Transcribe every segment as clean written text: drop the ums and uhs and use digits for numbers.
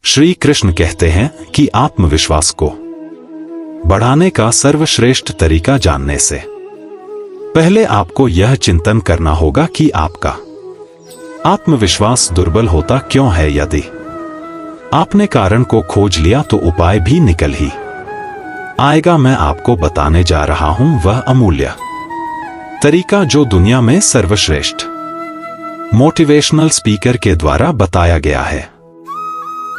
श्री कृष्ण कहते हैं कि आत्मविश्वास को बढ़ाने का सर्वश्रेष्ठ तरीका जानने से पहले आपको यह चिंतन करना होगा कि आपका आत्मविश्वास दुर्बल होता क्यों है। यदि आपने कारण को खोज लिया तो उपाय भी निकल ही आएगा। मैं आपको बताने जा रहा हूं वह अमूल्य तरीका जो दुनिया में सर्वश्रेष्ठ मोटिवेशनल स्पीकर के द्वारा बताया गया है।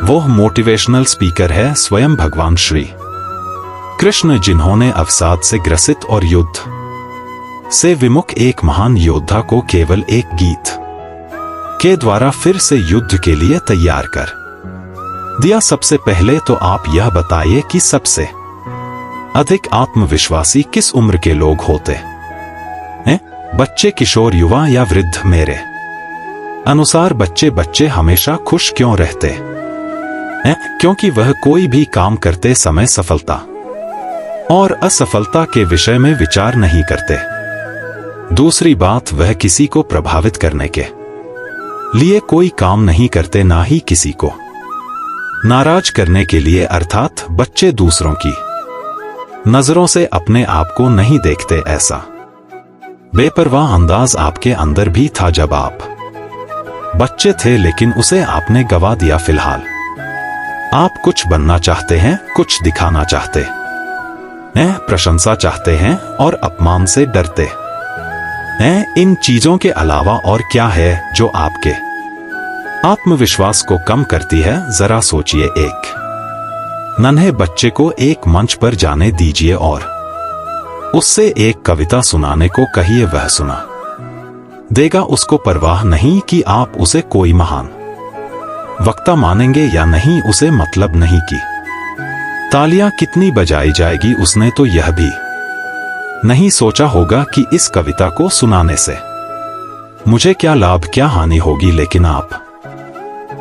वो मोटिवेशनल स्पीकर है स्वयं भगवान श्री कृष्ण, जिन्होंने अवसाद से ग्रसित और युद्ध से विमुख एक महान योद्धा को केवल एक गीत के द्वारा फिर से युद्ध के लिए तैयार कर दिया। सबसे पहले तो आप यह बताइए कि सबसे अधिक आत्मविश्वासी किस उम्र के लोग होते हैं? बच्चे, किशोर, युवा या वृद्ध? मेरे अनुसार बच्चे हमेशा खुश क्यों रहते हैं? क्योंकि वह कोई भी काम करते समय सफलता और असफलता के विषय में विचार नहीं करते। दूसरी बात, वह किसी को प्रभावित करने के लिए कोई काम नहीं करते, ना ही किसी को नाराज करने के लिए। अर्थात बच्चे दूसरों की नजरों से अपने आप को नहीं देखते। ऐसा बेपरवाह अंदाज आपके अंदर भी था जब आप बच्चे थे, लेकिन उसे आपने गवा दिया। फिलहाल आप कुछ बनना चाहते हैं, कुछ दिखाना चाहते हैं, प्रशंसा चाहते हैं और अपमान से डरते हैं। इन चीजों के अलावा और क्या है जो आपके आत्मविश्वास को कम करती है? जरा सोचिए। एक नन्हे बच्चे को एक मंच पर जाने दीजिए और उससे एक कविता सुनाने को कहिए, वह सुना देगा। उसको परवाह नहीं कि आप उसे कोई महान वक्ता मानेंगे या नहीं, उसे मतलब नहीं कि तालियां कितनी बजाई जाएगी। उसने तो यह भी नहीं सोचा होगा कि इस कविता को सुनाने से मुझे क्या लाभ, क्या हानि होगी। लेकिन आप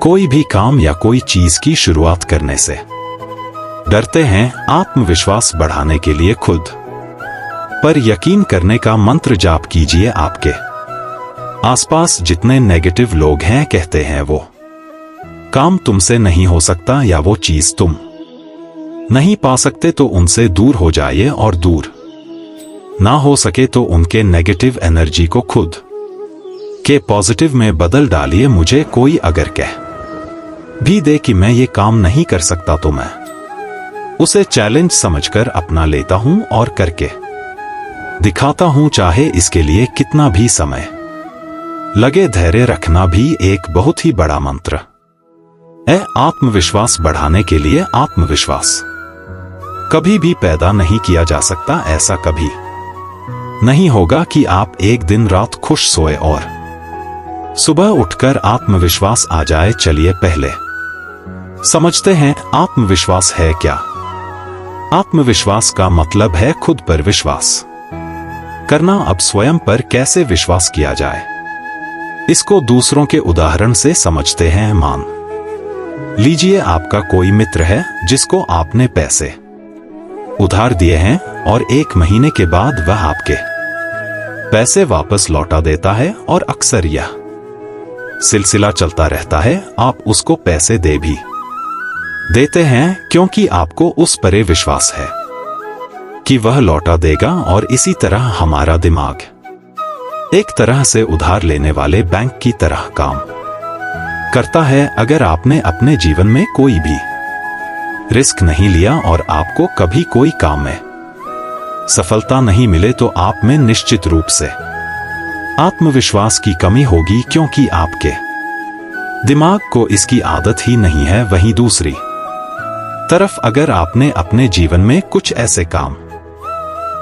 कोई भी काम या कोई चीज की शुरुआत करने से डरते हैं। आत्मविश्वास बढ़ाने के लिए खुद पर यकीन करने का मंत्र जाप कीजिए। आपके आसपास जितने नेगेटिव लोग हैं कहते हैं वो काम तुमसे नहीं हो सकता या वो चीज तुम नहीं पा सकते, तो उनसे दूर हो जाइए और दूर ना हो सके तो उनके नेगेटिव एनर्जी को खुद के पॉजिटिव में बदल डालिए। मुझे कोई अगर कह भी दे कि मैं ये काम नहीं कर सकता तो मैं उसे चैलेंज समझकर अपना लेता हूं और करके दिखाता हूं, चाहे इसके लिए कितना भी समय लगे। धैर्य रखना भी एक बहुत ही बड़ा मंत्र है आत्मविश्वास बढ़ाने के लिए। आत्मविश्वास कभी भी पैदा नहीं किया जा सकता। ऐसा कभी नहीं होगा कि आप एक दिन रात खुश सोए और सुबह उठकर आत्मविश्वास आ जाए। चलिए पहले समझते हैं आत्मविश्वास है क्या। आत्मविश्वास का मतलब है खुद पर विश्वास करना। अब स्वयं पर कैसे विश्वास किया जाए, इसको दूसरों के उदाहरण से समझते हैं। मान लीजिए आपका कोई मित्र है जिसको आपने पैसे उधार दिए हैं और 1 महीने के बाद वह आपके पैसे वापस लौटा देता है और अक्सर यह सिलसिला चलता रहता है। आप उसको पैसे दे भी देते हैं क्योंकि आपको उस पर विश्वास है कि वह लौटा देगा। और इसी तरह हमारा दिमाग एक तरह से उधार लेने वाले बैंक की तरह काम करता है। अगर आपने अपने जीवन में कोई भी रिस्क नहीं लिया और आपको कभी कोई काम में सफलता नहीं मिले तो आप में निश्चित रूप से आत्मविश्वास की कमी होगी, क्योंकि आपके दिमाग को इसकी आदत ही नहीं है। वहीं दूसरी तरफ अगर आपने अपने जीवन में कुछ ऐसे काम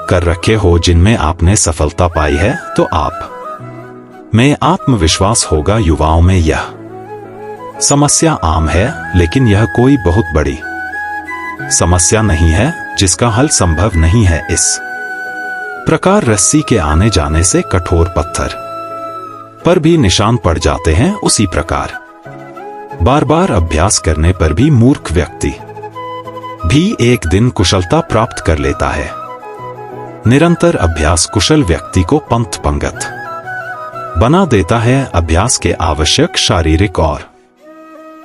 कर रखे हो जिनमें आपने सफलता पाई है तो आप में आत्मविश्वास होगा। युवाओं में यह समस्या आम है, लेकिन यह कोई बहुत बड़ी समस्या नहीं है जिसका हल संभव नहीं है। इस प्रकार रस्सी के आने जाने से कठोर पत्थर पर भी निशान पड़ जाते हैं, उसी प्रकार बार बार अभ्यास करने पर भी मूर्ख व्यक्ति भी एक दिन कुशलता प्राप्त कर लेता है। निरंतर अभ्यास कुशल व्यक्ति को पंथ पंगत बना देता है। अभ्यास के आवश्यक शारीरिक और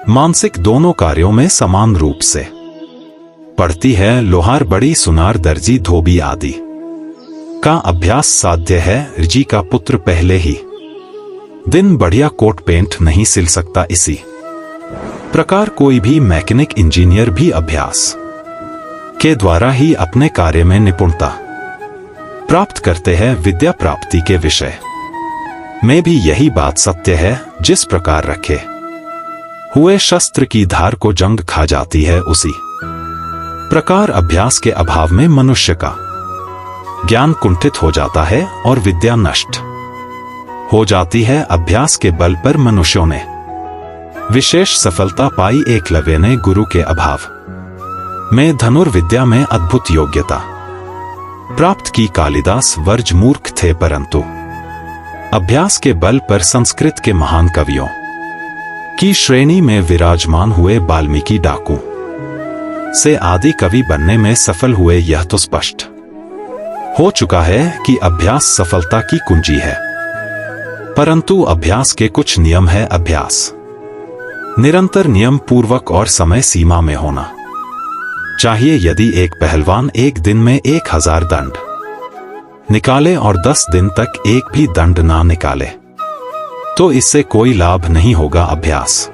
मानसिक दोनों कार्यों में समान रूप से पढ़ती है। लोहार, बड़ी सुनार, दर्जी, धोबी आदि का अभ्यास साध्य है। जी का पुत्र पहले ही दिन बढ़िया कोट पेंट नहीं सिल सकता। इसी प्रकार कोई भी मैकेनिक, इंजीनियर भी अभ्यास के द्वारा ही अपने कार्य में निपुणता प्राप्त करते हैं। विद्या प्राप्ति के विषय में भी यही बात सत्य है। जिस प्रकार रखे हुए शस्त्र की धार को जंग खा जाती है, उसी प्रकार अभ्यास के अभाव में मनुष्य का ज्ञान कुंठित हो जाता है और विद्या नष्ट हो जाती है। अभ्यास के बल पर मनुष्यों ने विशेष सफलता पाई। एकलव्य ने गुरु के अभाव में धनुर्विद्या में अद्भुत योग्यता प्राप्त की। कालिदास वर्ज मूर्ख थे, परंतु अभ्यास के बल पर संस्कृत के महान कवियों की श्रेणी में विराजमान हुए। वाल्मीकि डाकू से आदि कवि बनने में सफल हुए। यह तो स्पष्ट हो चुका है कि अभ्यास सफलता की कुंजी है, परंतु अभ्यास के कुछ नियम है। अभ्यास निरंतर, नियम पूर्वक और समय सीमा में होना चाहिए। यदि एक पहलवान एक दिन में 1000 दंड निकाले और 10 दिन तक एक भी दंड ना निकाले, तो इससे कोई लाभ नहीं होगा। अभ्यास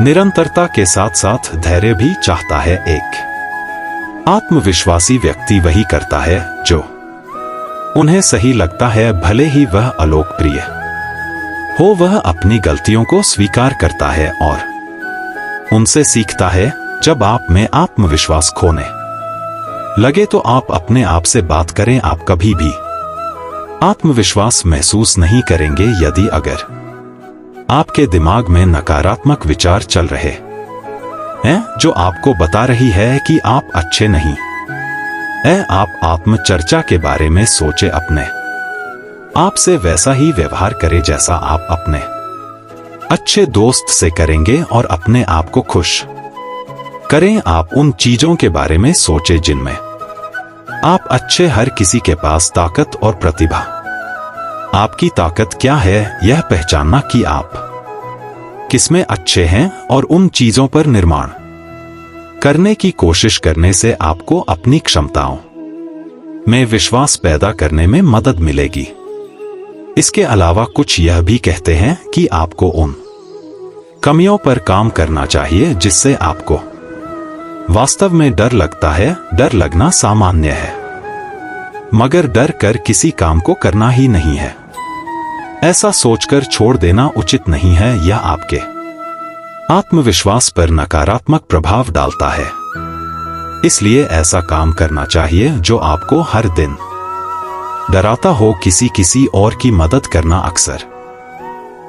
निरंतरता के साथ साथ धैर्य भी चाहता है। एक आत्मविश्वासी व्यक्ति वही करता है जो उन्हें सही लगता है, भले ही वह अलोकप्रिय हो। वह अपनी गलतियों को स्वीकार करता है और उनसे सीखता है। जब आप में आत्मविश्वास खोने लगे तो आप अपने आप से बात करें। आप कभी भी आत्मविश्वास महसूस नहीं करेंगे यदि अगर आपके दिमाग में नकारात्मक विचार चल रहे हैं, जो आपको बता रही है कि आप अच्छे नहीं हैं। आप आत्मचर्चा के बारे में सोचे, अपने आप से वैसा ही व्यवहार करें जैसा आप अपने अच्छे दोस्त से करेंगे और अपने आप को खुश करें। आप उन चीजों के बारे में सोचे जिनमें आप अच्छे। हर किसी के पास ताकत और प्रतिभा। आपकी ताकत क्या है, यह पहचानना कि आप किसमें अच्छे हैं और उन चीजों पर निर्माण करने की कोशिश करने से आपको अपनी क्षमताओं में विश्वास पैदा करने में मदद मिलेगी। इसके अलावा कुछ यह भी कहते हैं कि आपको उन कमियों पर काम करना चाहिए जिससे आपको वास्तव में डर लगता है। डर लगना सामान्य है, मगर डर कर किसी काम को करना ही नहीं है। ऐसा सोचकर छोड़ देना उचित नहीं है। यह आपके आत्मविश्वास पर नकारात्मक प्रभाव डालता है। इसलिए ऐसा काम करना चाहिए जो आपको हर दिन डराता हो। किसी और की मदद करना अक्सर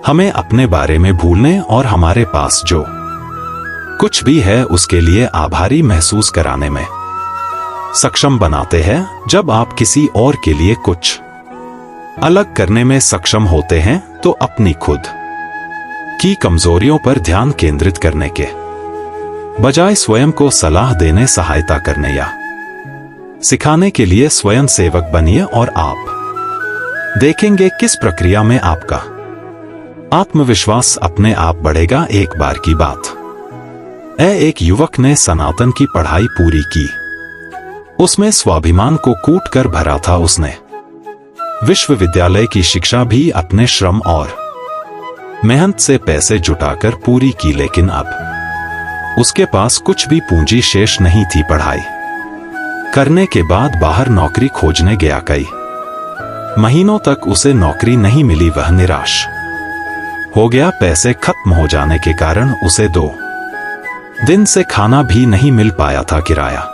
हमें अपने बारे में भूलने और हमारे पास जो कुछ भी है उसके लिए आभारी महसूस कराने में सक्षम बनाते हैं। जब आप किसी और के लिए कुछ अलग करने में सक्षम होते हैं तो अपनी खुद की कमजोरियों पर ध्यान केंद्रित करने के बजाय स्वयं को सलाह देने, सहायता करने या सिखाने के लिए स्वयं सेवक बनिए और आप देखेंगे किस प्रक्रिया में आपका आत्मविश्वास अपने आप बढ़ेगा। एक बार की बात एक युवक ने सनातन की पढ़ाई पूरी की। उसमें स्वाभिमान को कूट कर भरा था। उसने विश्वविद्यालय की शिक्षा भी अपने श्रम और मेहनत से पैसे जुटाकर पूरी की, लेकिन अब उसके पास कुछ भी पूंजी शेष नहीं थी। पढ़ाई करने के बाद बाहर नौकरी खोजने गया। कई महीनों तक उसे नौकरी नहीं मिली। वह निराश हो गया। पैसे खत्म हो जाने के कारण उसे 2 दिन से खाना भी नहीं मिल पाया था। किराया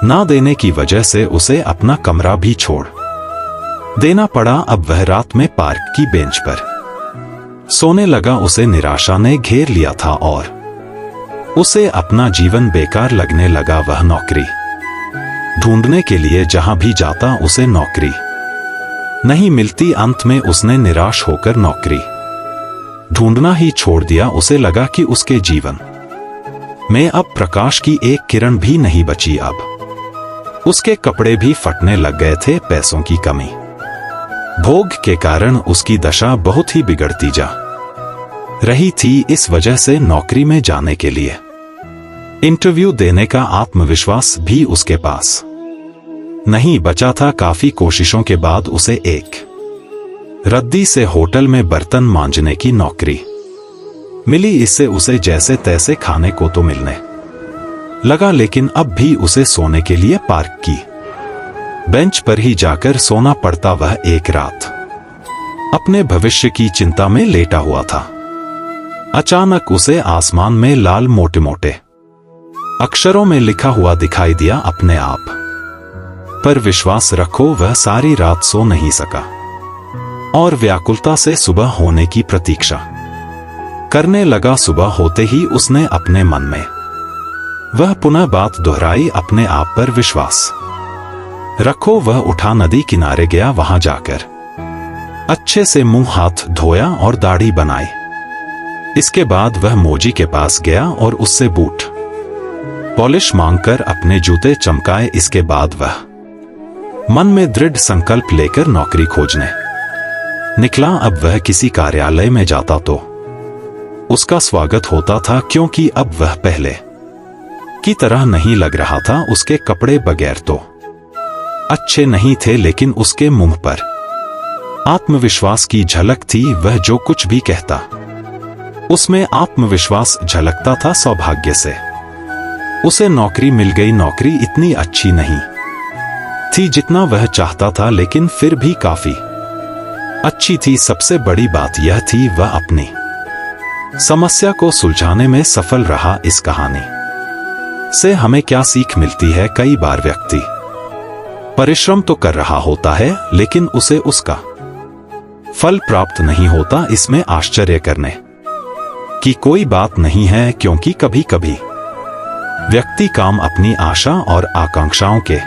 ना देने की वजह से उसे अपना कमरा भी छोड़ देना पड़ा। अब वह रात में पार्क की बेंच पर सोने लगा। उसे निराशा ने घेर लिया था और उसे अपना जीवन बेकार लगने लगा। वह नौकरी ढूंढने के लिए जहां भी जाता उसे नौकरी नहीं मिलती। अंत में उसने निराश होकर नौकरी ढूंढना ही छोड़ दिया। उसे लगा कि उसके जीवन में अब प्रकाश की एक किरण भी नहीं बची। अब उसके कपड़े भी फटने लग गए थे। पैसों की कमी, भोग के कारण उसकी दशा बहुत ही बिगड़ती जा रही थी इस वजह से नौकरी में जाने के लिए इंटरव्यू देने का आत्मविश्वास भी उसके पास नहीं बचा था। काफी कोशिशों के बाद उसे एक रद्दी से होटल में बर्तन मांजने की नौकरी मिली। इससे उसे जैसे तैसे खाने को तो मिलने लगा, लेकिन अब भी उसे सोने के लिए पार्क की बेंच पर ही जाकर सोना पड़ता। वह एक रात अपने भविष्य की चिंता में लेटा हुआ था। अचानक उसे आसमान में लाल मोटे मोटे अक्षरों में लिखा हुआ दिखाई दिया, अपने आप पर विश्वास रखो। वह सारी रात सो नहीं सका और व्याकुलता से सुबह होने की प्रतीक्षा करने लगा। सुबह होते ही उसने अपने मन में वह पुनः बात दोहराई, अपने आप पर विश्वास रखो। वह उठा नदी किनारे गया, वहां जाकर अच्छे से मुंह हाथ धोया और दाढ़ी बनाई। इसके बाद वह मोजी के पास गया और उससे बूट पॉलिश मांगकर अपने जूते चमकाए। इसके बाद वह मन में दृढ़ संकल्प लेकर नौकरी खोजने निकला। अब वह किसी कार्यालय में जाता तो उसका स्वागत होता था, क्योंकि अब वह पहले की तरह नहीं लग रहा था। उसके कपड़े बगैर तो अच्छे नहीं थे, लेकिन उसके मुंह पर आत्मविश्वास की झलक थी। वह जो कुछ भी कहता उसमें आत्मविश्वास झलकता था। सौभाग्य से उसे नौकरी मिल गई। नौकरी इतनी अच्छी नहीं थी जितना वह चाहता था, लेकिन फिर भी काफी अच्छी थी। सबसे बड़ी बात यह थी वह अपनी समस्या को सुलझाने में सफल रहा। इस कहानी से हमें क्या सीख मिलती है? कई बार व्यक्ति परिश्रम तो कर रहा होता है, लेकिन उसे उसका फल प्राप्त नहीं होता। इसमें आश्चर्य करने की कोई बात नहीं है, क्योंकि कभी कभी व्यक्ति काम अपनी आशा और आकांक्षाओं के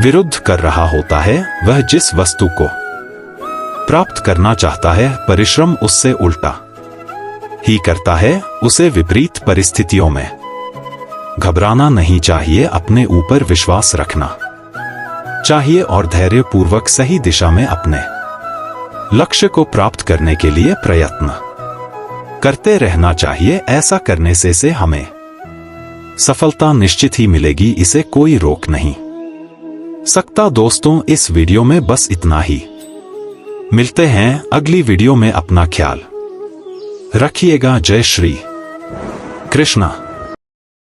विरुद्ध कर रहा होता है। वह जिस वस्तु को प्राप्त करना चाहता है, परिश्रम उससे उल्टा ही करता है। उसे विपरीत परिस्थितियों में घबराना नहीं चाहिए, अपने ऊपर विश्वास रखना चाहिए और धैर्यपूर्वक सही दिशा में अपने लक्ष्य को प्राप्त करने के लिए प्रयत्न करते रहना चाहिए। ऐसा करने से हमें सफलता निश्चित ही मिलेगी, इसे कोई रोक नहीं सकता। दोस्तों, इस वीडियो में बस इतना ही। मिलते हैं अगली वीडियो में। अपना ख्याल रखिएगा। जय श्री कृष्णा।